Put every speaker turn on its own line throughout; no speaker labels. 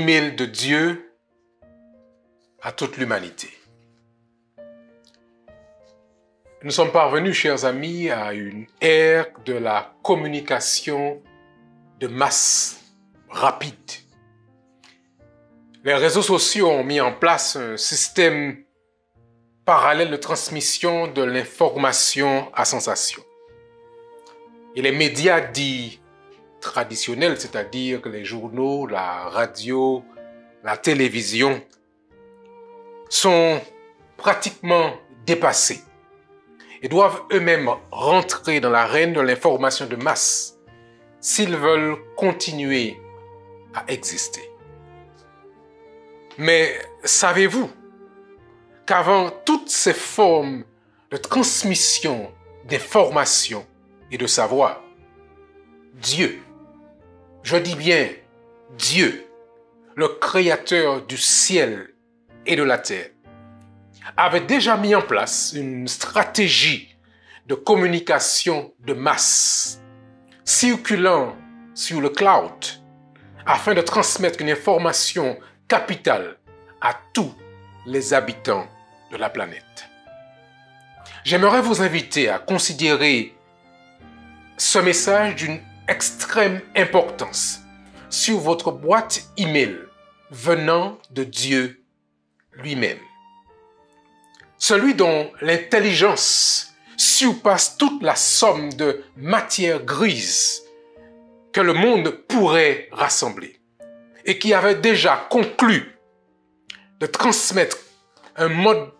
email de Dieu à toute l'humanité. Nous sommes parvenus, chers amis, à une ère de la communication de masse rapide. Les réseaux sociaux ont mis en place un système parallèle de transmission de l'information à sensation. Et les médias dits traditionnels, c'est-à-dire les journaux, la radio, la télévision, sont pratiquement dépassés et doivent eux-mêmes rentrer dans l'arène de l'information de masse s'ils veulent continuer à exister. Mais savez-vous qu'avant toutes ces formes de transmission d'informations et de savoir, Dieu, je dis bien Dieu, le créateur du ciel et de la terre, avait déjà mis en place une stratégie de communication de masse circulant sur le cloud afin de transmettre une information capitale à tous les habitants de la planète. J'aimerais vous inviter à considérer ce message d'une extrême importance sur votre boîte email venant de Dieu lui-même. Celui dont l'intelligence surpasse toute la somme de matière grise que le monde pourrait rassembler et qui avait déjà conclu de transmettre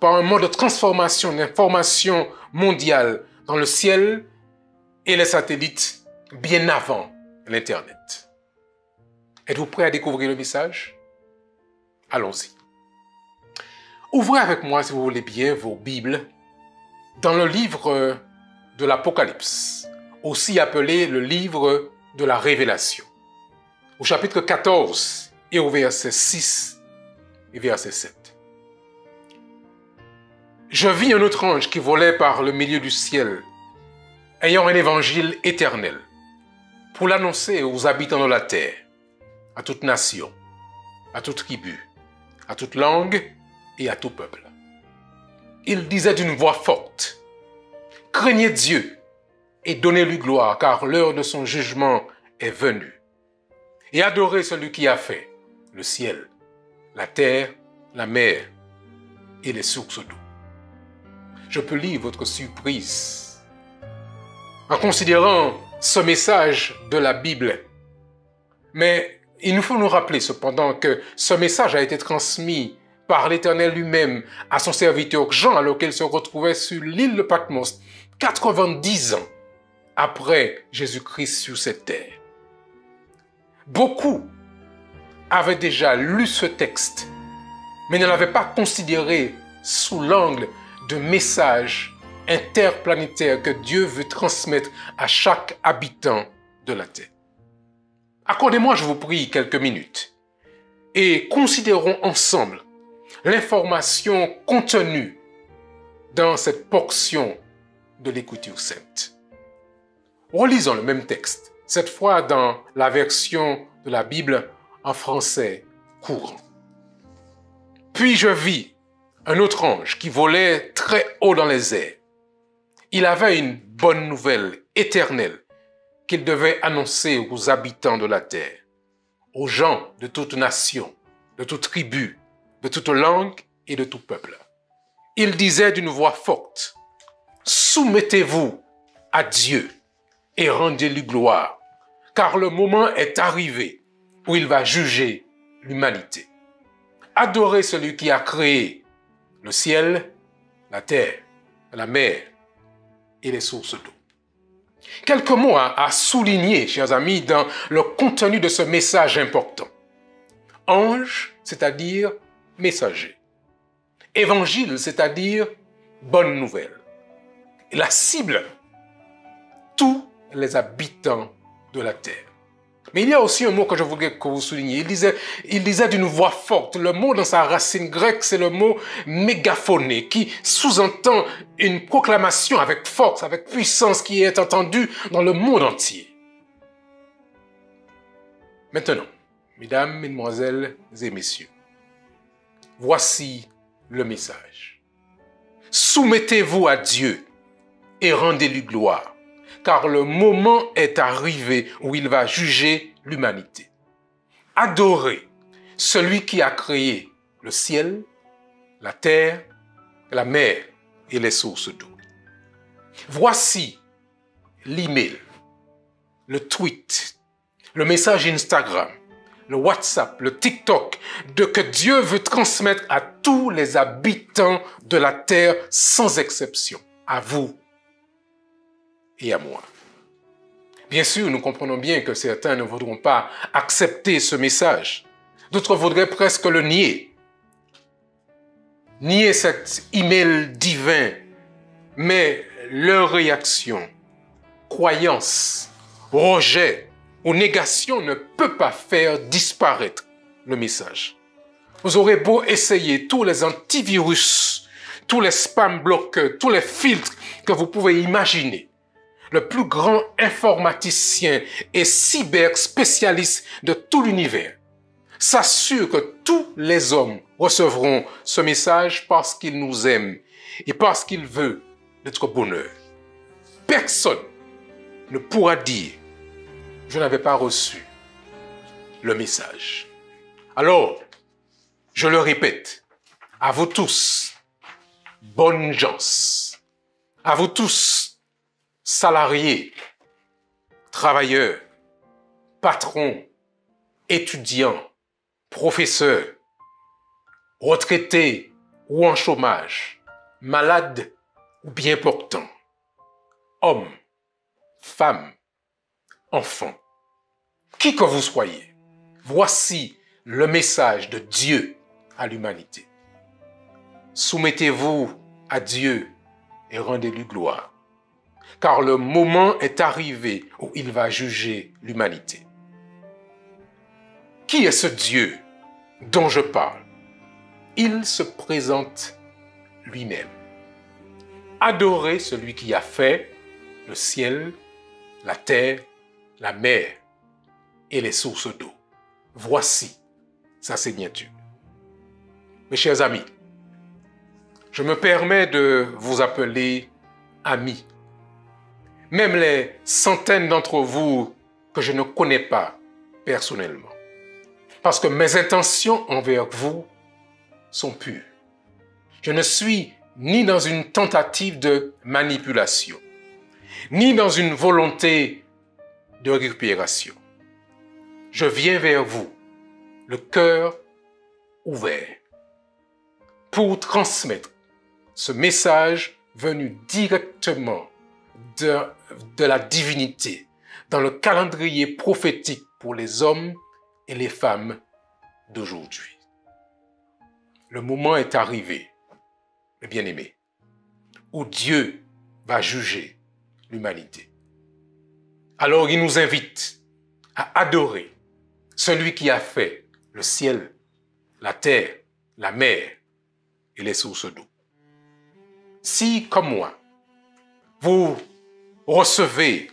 par un mode de transformation d'information mondiale dans le ciel et les satellites bien avant l'Internet. Êtes-vous prêt à découvrir le message? Allons-y. Ouvrez avec moi, si vous voulez bien, vos Bibles dans le livre de l'Apocalypse, aussi appelé le livre de la Révélation, au chapitre 14 et au verset 6 et verset 7. Je vis un autre ange qui volait par le milieu du ciel, ayant un évangile éternel, pour l'annoncer aux habitants de la terre, à toute nation, à toute tribu, à toute langue et à tout peuple. Il disait d'une voix forte, « Craignez Dieu et donnez-lui gloire, car l'heure de son jugement est venue. Et adorez celui qui a fait le ciel, la terre, la mer et les sources d'eau. » Je peux lire votre surprise en considérant ce message de la Bible. Mais il nous faut nous rappeler cependant que ce message a été transmis par l'Éternel lui-même à son serviteur Jean alors qu'il se retrouvait sur l'île de Patmos 90 ans après Jésus-Christ sur cette terre. Beaucoup avaient déjà lu ce texte, mais ne l'avaient pas considéré sous l'angle de message interplanétaire que Dieu veut transmettre à chaque habitant de la terre. Accordez-moi, je vous prie, quelques minutes et considérons ensemble l'information contenue dans cette portion de l'Écriture sainte. Relisons le même texte, cette fois dans la version de la Bible en français courant. Puis je vis un autre ange qui volait très haut dans les airs. Il avait une bonne nouvelle éternelle qu'il devait annoncer aux habitants de la terre, aux gens de toute nation, de toute tribu, de toute langue et de tout peuple. Il disait d'une voix forte, « Soumettez-vous à Dieu et rendez-lui gloire, car le moment est arrivé où il va juger l'humanité. Adorez celui qui a créé le ciel, la terre, la mer et les sources d'eau. » Quelques mots à souligner, chers amis, dans le contenu de ce message important. Ange, c'est-à-dire messager. Évangile, c'est-à-dire bonne nouvelle. Et la cible, tous les habitants de la terre. Mais il y a aussi un mot que je voudrais que vous souligniez. Il disait d'une voix forte. Le mot dans sa racine grecque, c'est le mot mégaphoné, qui sous-entend une proclamation avec force, avec puissance, qui est entendue dans le monde entier. Maintenant, Mesdames, Mesdemoiselles et Messieurs, voici le message. Soumettez-vous à Dieu et rendez-lui gloire, car le moment est arrivé où il va juger l'humanité. Adorez celui qui a créé le ciel, la terre, la mer et les sources d'eau. Voici l'email, le tweet, le message Instagram, le WhatsApp, le TikTok, que Dieu veut transmettre à tous les habitants de la terre sans exception, à vous et à moi. Bien sûr, nous comprenons bien que certains ne voudront pas accepter ce message. D'autres voudraient presque le nier. Nier cet email divin. Mais leur réaction, croyance, rejet ou négation ne peut pas faire disparaître le message. Vous aurez beau essayer tous les antivirus, tous les spam bloqueurs, tous les filtres que vous pouvez imaginer. Le plus grand informaticien et cyber spécialiste de tout l'univers s'assure que tous les hommes recevront ce message parce qu'il nous aime et parce qu'il veut notre bonheur. Personne ne pourra dire « Je n'avais pas reçu le message ». Alors, je le répète, à vous tous, bonne chance. À vous tous, salariés, travailleurs, patrons, étudiants, professeurs, retraités ou en chômage, malades ou bien portants, hommes, femmes, enfants, qui que vous soyez, voici le message de Dieu à l'humanité. Soumettez-vous à Dieu et rendez-lui gloire, car le moment est arrivé où il va juger l'humanité. Qui est ce Dieu dont je parle? Il se présente lui-même. Adorez celui qui a fait le ciel, la terre, la mer et les sources d'eau. Voici sa signature. Mes chers amis, je me permets de vous appeler amis. Même les centaines d'entre vous que je ne connais pas personnellement. Parce que mes intentions envers vous sont pures. Je ne suis ni dans une tentative de manipulation, ni dans une volonté de récupération. Je viens vers vous, le cœur ouvert, pour transmettre ce message venu directement de la divinité dans le calendrier prophétique pour les hommes et les femmes d'aujourd'hui. Le moment est arrivé, mes bien-aimés, où Dieu va juger l'humanité. Alors il nous invite à adorer celui qui a fait le ciel, la terre, la mer et les sources d'eau. Si, comme moi, vous recevez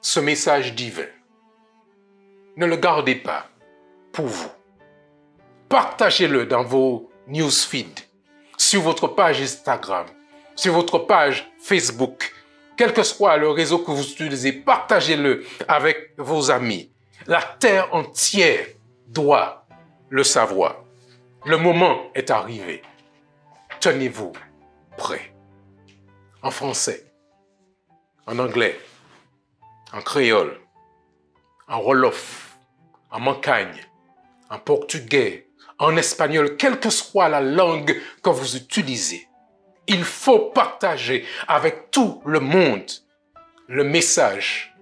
ce message divin, ne le gardez pas pour vous. Partagez-le dans vos newsfeeds, sur votre page Instagram, sur votre page Facebook, quel que soit le réseau que vous utilisez, partagez-le avec vos amis. La terre entière doit le savoir. Le moment est arrivé. Tenez-vous prêts. En français, en anglais, en créole, en wolof, en mancagne, en portugais, en espagnol, quelle que soit la langue que vous utilisez. Il faut partager avec tout le monde le message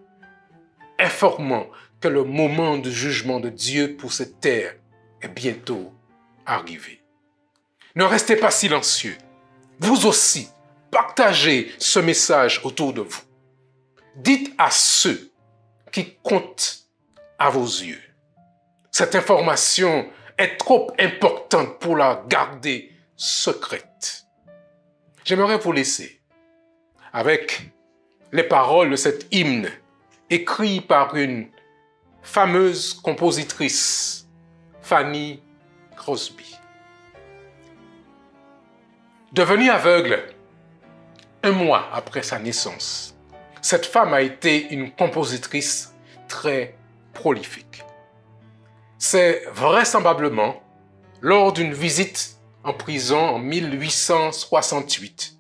informant que le moment du jugement de Dieu pour cette terre est bientôt arrivé. Ne restez pas silencieux. Vous aussi, partagez ce message autour de vous. Dites à ceux qui comptent à vos yeux. Cette information est trop importante pour la garder secrète. J'aimerais vous laisser avec les paroles de cet hymne écrit par une fameuse compositrice Fanny Crosby. Devenue aveugle 1 mois après sa naissance, cette femme a été une compositrice très prolifique. C'est vraisemblablement lors d'une visite en prison en 1868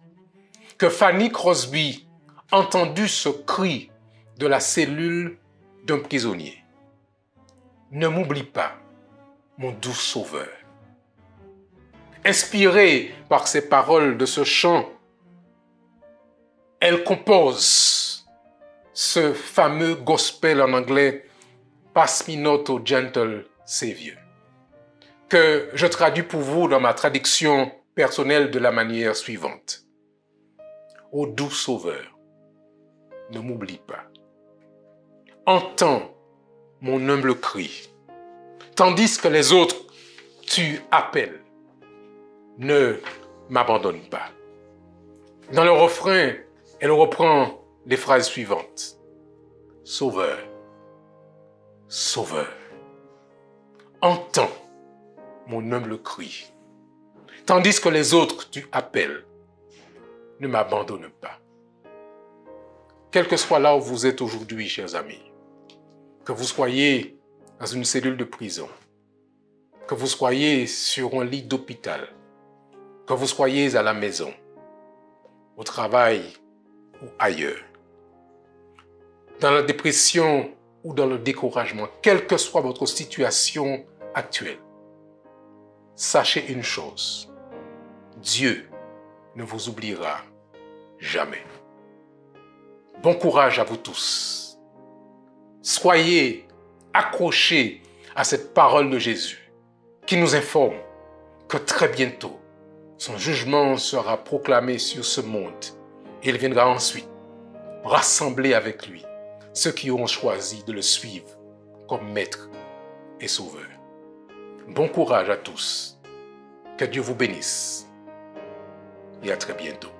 que Fanny Crosby entendit ce cri de la cellule d'un prisonnier. « Ne m'oublie pas, mon doux sauveur ». Inspirée par ces paroles de ce chant, elle compose ce fameux gospel en anglais « Pass me not, O gentle Savior », que je traduis pour vous dans ma traduction personnelle de la manière suivante. « Ô doux sauveur, ne m'oublie pas. Entends mon humble cri, tandis que les autres tu appelles. Ne m'abandonne pas. » Dans le refrain, elle reprend les phrases suivantes. Sauveur, Sauveur, entends mon humble cri, tandis que les autres tu appelles. Ne m'abandonne pas. Quel que soit là où vous êtes aujourd'hui, chers amis, que vous soyez dans une cellule de prison, que vous soyez sur un lit d'hôpital, que vous soyez à la maison, au travail ou ailleurs, dans la dépression ou dans le découragement, quelle que soit votre situation actuelle, sachez une chose, Dieu ne vous oubliera jamais. Bon courage à vous tous. Soyez accrochés à cette parole de Jésus qui nous informe que très bientôt, son jugement sera proclamé sur ce monde et il viendra ensuite rassembler avec lui ceux qui auront choisi de le suivre comme maître et sauveur. Bon courage à tous. Que Dieu vous bénisse et à très bientôt.